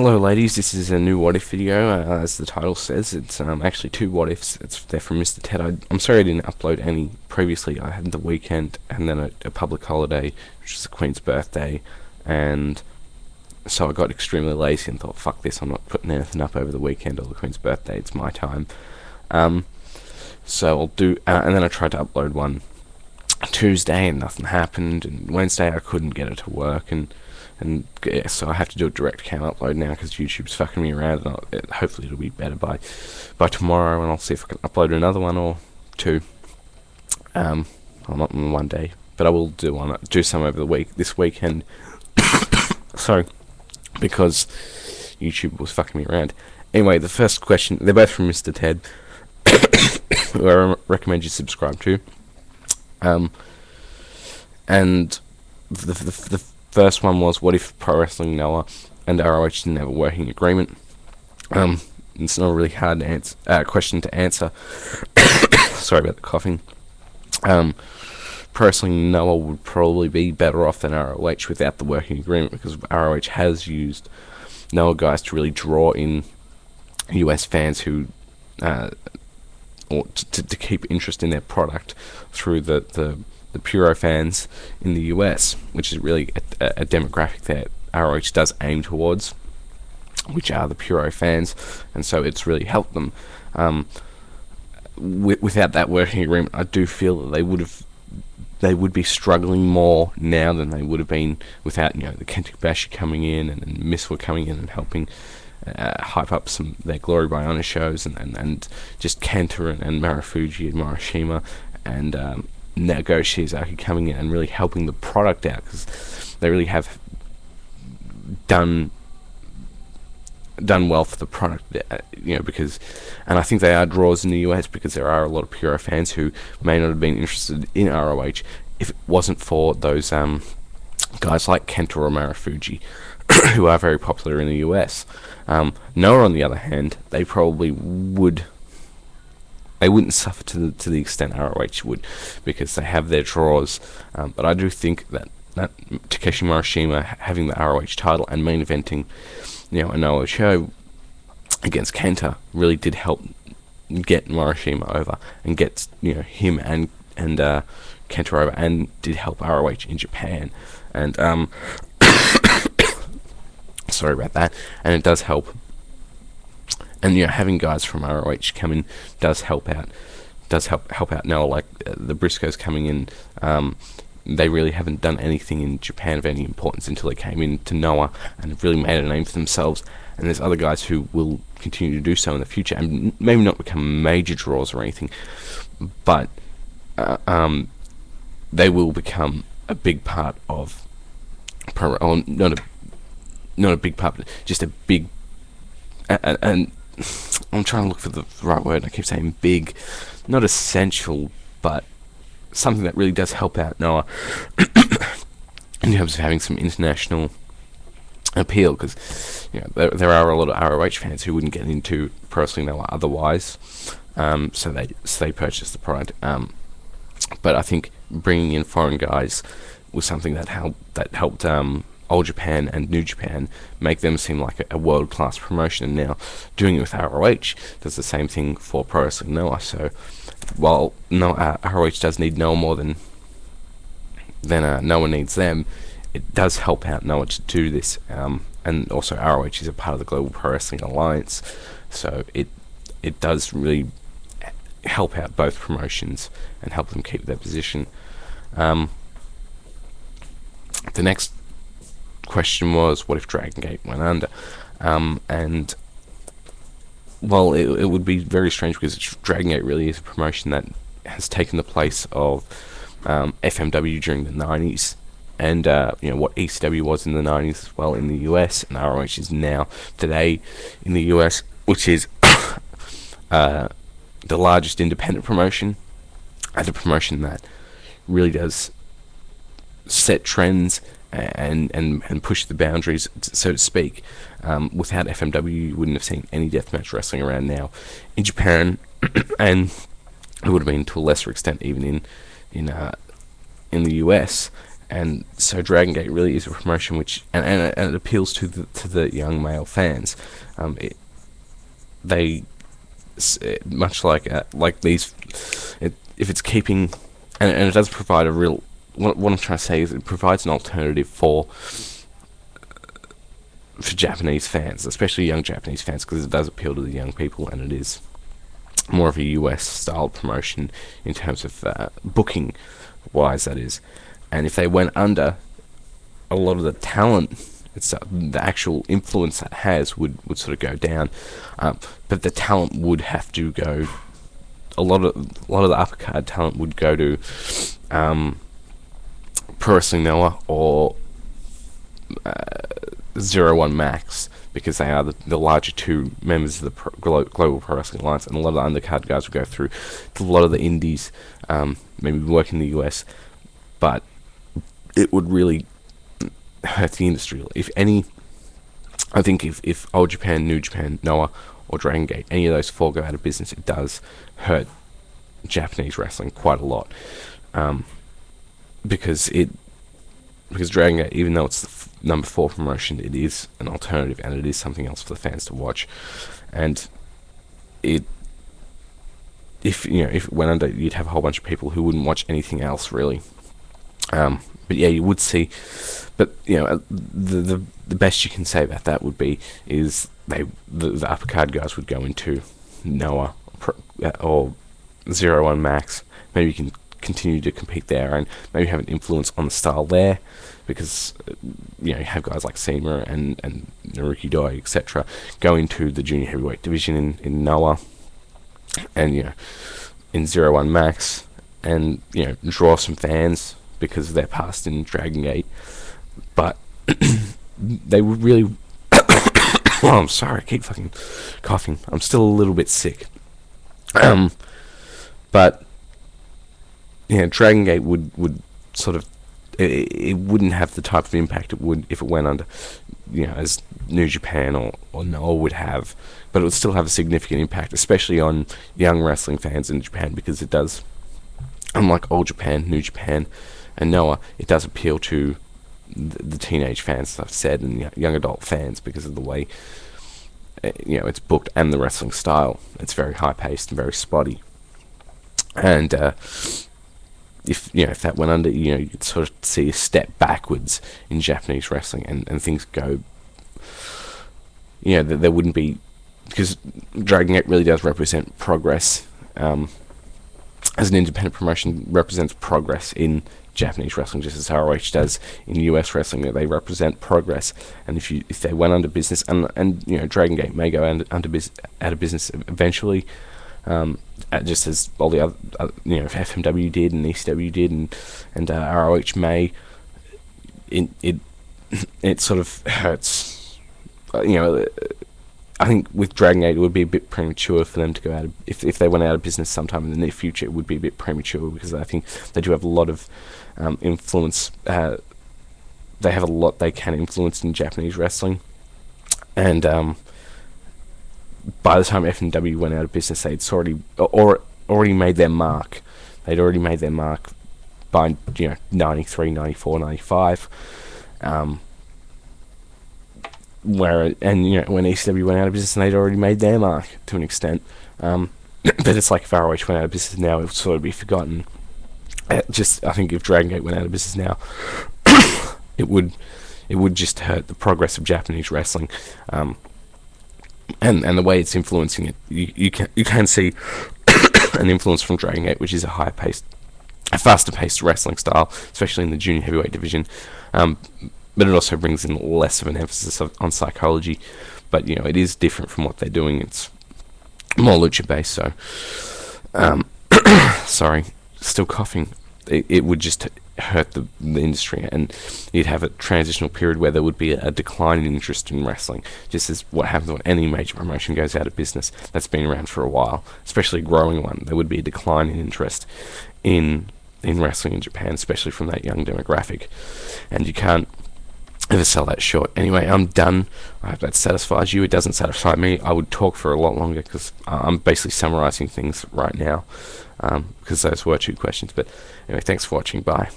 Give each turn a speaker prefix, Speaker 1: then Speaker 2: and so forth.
Speaker 1: Hello ladies, this is a new what if video, as the title says. It's actually two what ifs. They're from Mr. Ted. I'm sorry I didn't upload any previously. I had the weekend and then a public holiday, which is the Queen's birthday, and so I got extremely lazy and thought, fuck this, I'm not putting anything up over the weekend or the Queen's birthday, it's my time. So I'll do, and then I tried to upload one Tuesday and nothing happened, and Wednesday I couldn't get it to work, and yeah, so I have to do a direct cam upload now because YouTube's fucking me around, and hopefully it'll be better by tomorrow, and I'll see if I can upload another one or two. Well, not in one day, but I will do some over this weekend. Sorry, because YouTube was fucking me around. Anyway, the first question, they're both from Mr. Ted, who I recommend you subscribe to. And the first one was, what if Pro Wrestling NOAH and ROH didn't have a working agreement? It's not a really hard question to answer. Sorry about the coughing. Pro Wrestling NOAH would probably be better off than ROH without the working agreement, because ROH has used NOAH guys to really draw in US fans who, or to keep interest in their product through the Puro fans in the US, which is really a demographic that ROH does aim towards, which are the Puro fans, and so it's really helped them. Without that working agreement, I do feel that they would be struggling more now than they would have been without, the Kenta Kobashi coming in and Miswa coming in and helping hype up their Glory by Honor shows, and just Kenta and Marufuji and Morishima and Nago Shiozaki coming in and really helping the product out, because they really have done well for the product, because, and I think they are draws in the US, because there are a lot of Puro fans who may not have been interested in ROH if it wasn't for those guys like Kenta or Marufuji, who are very popular in the US. NOAH, on the other hand, they probably wouldn't suffer to the extent ROH would, because they have their draws. But I do think that Takeshi Morishima having the ROH title and main eventing, a NOAH show against Kenta really did help get Morishima over and get him and Kenta over, and did help ROH in Japan. And sorry about that. And it does help. And having guys from ROH come in does help out. Now, like the Briscoes coming in, they really haven't done anything in Japan of any importance until they came into NOAH and have really made a name for themselves. And there's other guys who will continue to do so in the future, and maybe not become major draws or anything, but they will become a big part of not a big part, but just a big, and I'm trying to look for the right word, and I keep saying big, not essential, but something that really does help out NOAH in terms of having some international appeal, because there are a lot of ROH fans who wouldn't get into Pro Wrestling NOAH otherwise, so they purchase the product. But I think bringing in foreign guys was something that helped Old Japan and New Japan make them seem like a world-class promotion, and now doing it with ROH does the same thing for Pro Wrestling NOAH. So while ROH does need NOAH more than NOAH needs them, it does help out NOAH to do this, and also ROH is a part of the Global Pro Wrestling Alliance, so it does really help out both promotions and help them keep their position. The next question was, what if Dragon Gate went under? And well, it would be very strange, because Dragon Gate really is a promotion that has taken the place of FMW during the 90s, and what ECW was in the 90s as well in the US, and ROH is now today in the US, which is the largest independent promotion, and a promotion that really does set trends and push the boundaries, so to speak. Without FMW, you wouldn't have seen any deathmatch wrestling around now in Japan, and it would have been to a lesser extent even in the US. and so Dragon Gate really is a promotion which and it appeals to the young male fans. They much like these, if it's keeping, and it does provide a real. What I'm trying to say is it provides an alternative for Japanese fans, especially young Japanese fans, because it does appeal to the young people, and it is more of a US style promotion in terms of booking wise, that is. And if they went under, a lot of the talent, the actual influence that has would sort of go down, but the talent would have to go. A lot of the upper card talent would go to Pro Wrestling Noah or 01 Max, because they are the larger two members of the Global Pro Wrestling Alliance, and a lot of the undercard guys would go through to a lot of the indies, maybe work in the US, but it would really hurt the industry. If any, I think if Old Japan, New Japan, Noah, or Dragon Gate, any of those four go out of business, it does hurt Japanese wrestling quite a lot, because Dragon Gate, even though it's the number 4 promotion, it is an alternative, and it is something else for the fans to watch. And if it went under, you'd have a whole bunch of people who wouldn't watch anything else really. But yeah, you would see. But the best you can say about that would be is the upper card guys would go into Noah or 01 Max. Maybe you can continue to compete there and maybe have an influence on the style there, because you have guys like Seema and Naruki Doi, etc., go into the junior heavyweight division in Noah and in 01 Max, and draw some fans because of their past in Dragon Gate. But they would really oh, I'm sorry, I keep fucking coughing. I'm still a little bit sick. But Dragon Gate would sort of, it wouldn't have the type of impact it would if it went under, as New Japan or Noah would have, but it would still have a significant impact, especially on young wrestling fans in Japan, because it does, unlike Old Japan, New Japan, and Noah, it does appeal to the teenage fans, as I've said, and young adult fans, because of the way it's booked and the wrestling style. It's very high paced and very spotty, and if that went under, you'd sort of see a step backwards in Japanese wrestling, and things go. There wouldn't be, because Dragon Gate really does represent progress. As an independent promotion, represents progress in Japanese wrestling, just as ROH does in US wrestling. That they represent progress, and if they went under business, and Dragon Gate may go out of business eventually. Just as all the other, FMW did and ECW did, and ROH may, it sort of hurts. I think with Dragon Gate, it would be a bit premature for them to go out of, if they went out of business sometime in the near future, it would be a bit premature, because I think they do have a lot of influence. They have a lot they can influence in Japanese wrestling, and by the time FMW went out of business, they'd already made their mark. They'd already made their mark by 93, 94, 95. When ECW went out of business, they'd already made their mark to an extent. But it's like if ROH went out of business now, it would sort of be forgotten. I think if Dragon Gate went out of business now, it would just hurt the progress of Japanese wrestling. And the way it's influencing it, you can see an influence from Dragon Gate, which is a faster paced wrestling style, especially in the junior heavyweight division. But it also brings in less of an emphasis on psychology. But it is different from what they're doing. It's more lucha based. So, sorry, still coughing. It would just hurt the industry, and you'd have a transitional period where there would be a decline in interest in wrestling, just as what happens when any major promotion goes out of business that's been around for a while, especially a growing one. There would be a decline in interest in wrestling in Japan, especially from that young demographic, and you can't ever sell that short. Anyway, I'm done. I hope that satisfies you. It doesn't satisfy me. I would talk for a lot longer, because I'm basically summarizing things right now, because those were 2 questions. But anyway, thanks for watching. Bye.